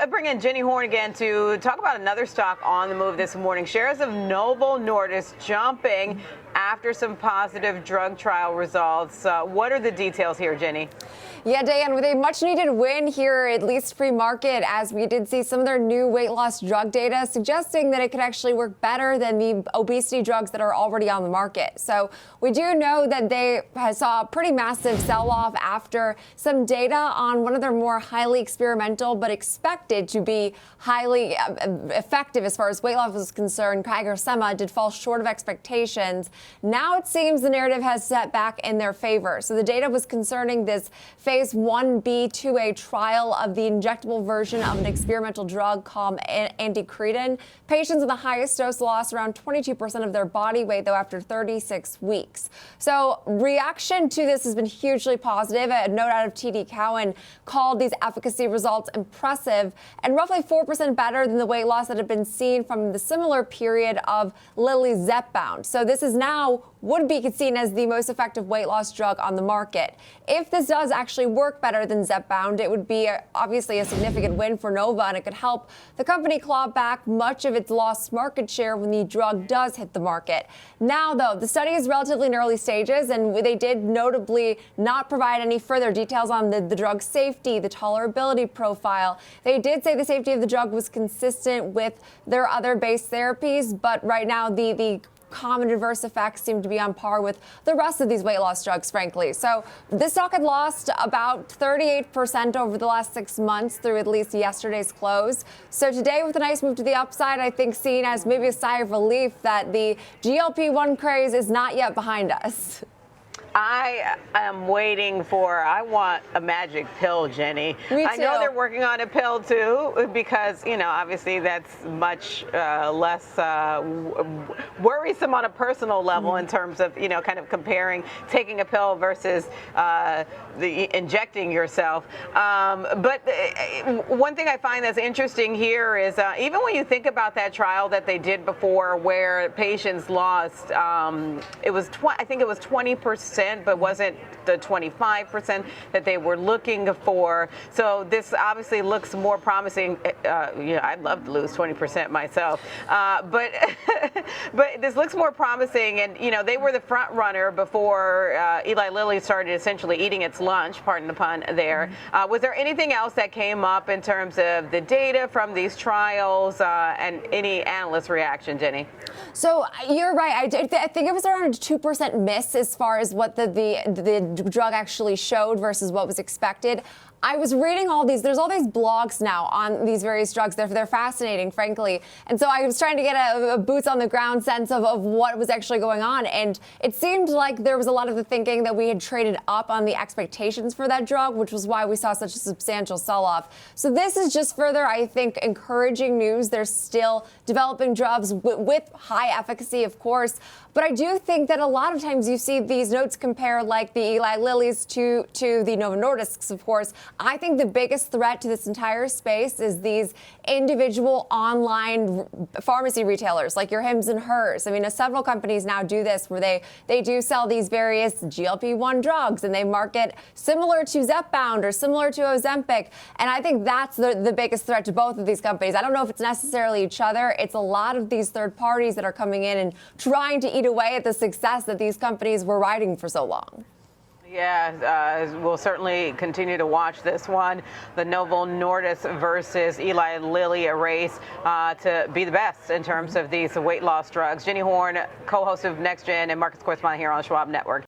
bring in Jenny Horne again to talk about another stock on the move this morning. Shares of Novo Nordisk jumping after some positive drug trial results. What are the details here, Jenny? Yeah, Diane, with a much-needed win here, at least pre-market, as we did see some of their new weight loss drug data suggesting that it could actually work better than the obesity drugs that are already on the market. So we do know that they saw a pretty massive sell-off after some data on one of their more highly experimental but expected to be highly effective as far as weight loss is concerned. CagriSema did fall short of expectations. Now it seems the narrative has set back in their favor. So the data was concerning this phase 1b/2a trial of the injectable version of an experimental drug called anticretin. Patients with the highest dose lost around 22% of their body weight, though, after 36 weeks. So reaction to this has been hugely positive. A note out of TD Cowen called these efficacy results impressive and roughly 4% better than the weight loss that had been seen from the similar period of Lilly's Zepbound. So this is now would be seen as the most effective weight loss drug on the market. If this does actually work better than Zepbound, it would be obviously a significant win for Novo, and it could help the company claw back much of its lost market share when the drug does hit the market. Now, though, the study is relatively in early stages, and they did notably not provide any further details on the drug's safety, the tolerability profile. They did say the safety of the drug was consistent with their other base therapies, but right now the common adverse effects seem to be on par with the rest of these weight loss drugs, frankly. So this stock had lost about 38% over the last 6 months through at least yesterday's close. So today, with a nice move to the upside, I think seen as maybe a sigh of relief that the GLP-1 craze is not yet behind us. I am waiting I want a magic pill, Jenny. Me too. I know they're working on a pill too, because, obviously that's much less worrisome on a personal level in terms of, kind of comparing taking a pill versus injecting yourself. But one thing I find that's interesting here is even when you think about that trial that they did before where patients lost, I think it was 20%. But wasn't the 25% that they were looking for. So this obviously looks more promising. I'd love to lose 20% myself. But but this looks more promising. And, they were the front runner before Eli Lilly started essentially eating its lunch, pardon the pun there. Was there anything else that came up in terms of the data from these trials and any analyst reaction, Jenny? So you're right. I think it was around a 2% miss as far as what the drug actually showed versus what was expected. I was reading all these. There's all these blogs now on these various drugs. They're fascinating, frankly. And so I was trying to get a boots on the ground sense of what was actually going on. And it seemed like there was a lot of the thinking that we had traded up on the expectations for that drug, which was why we saw such a substantial sell-off. So this is just further, I think, encouraging news. They're still developing drugs with high efficacy, of course. But I do think that a lot of times you see these notes compare like the Eli Lilly's to the Novo Nordisks, of course. I think the biggest threat to this entire space is these individual online pharmacy retailers like your Hims and Hers. I mean, several companies now do this where they do sell these various GLP-1 drugs and they market similar to Zepbound or similar to Ozempic. And I think that's the biggest threat to both of these companies. I don't know if it's necessarily each other. It's a lot of these third parties that are coming in and trying to eat away at the success that these companies were riding for so long. Yeah, we'll certainly continue to watch this one. The Novo Nordisk versus Eli Lilly, a race to be the best in terms of these weight loss drugs. Jenny Horne, co-host of Next Gen and markets correspondent here on the Schwab Network.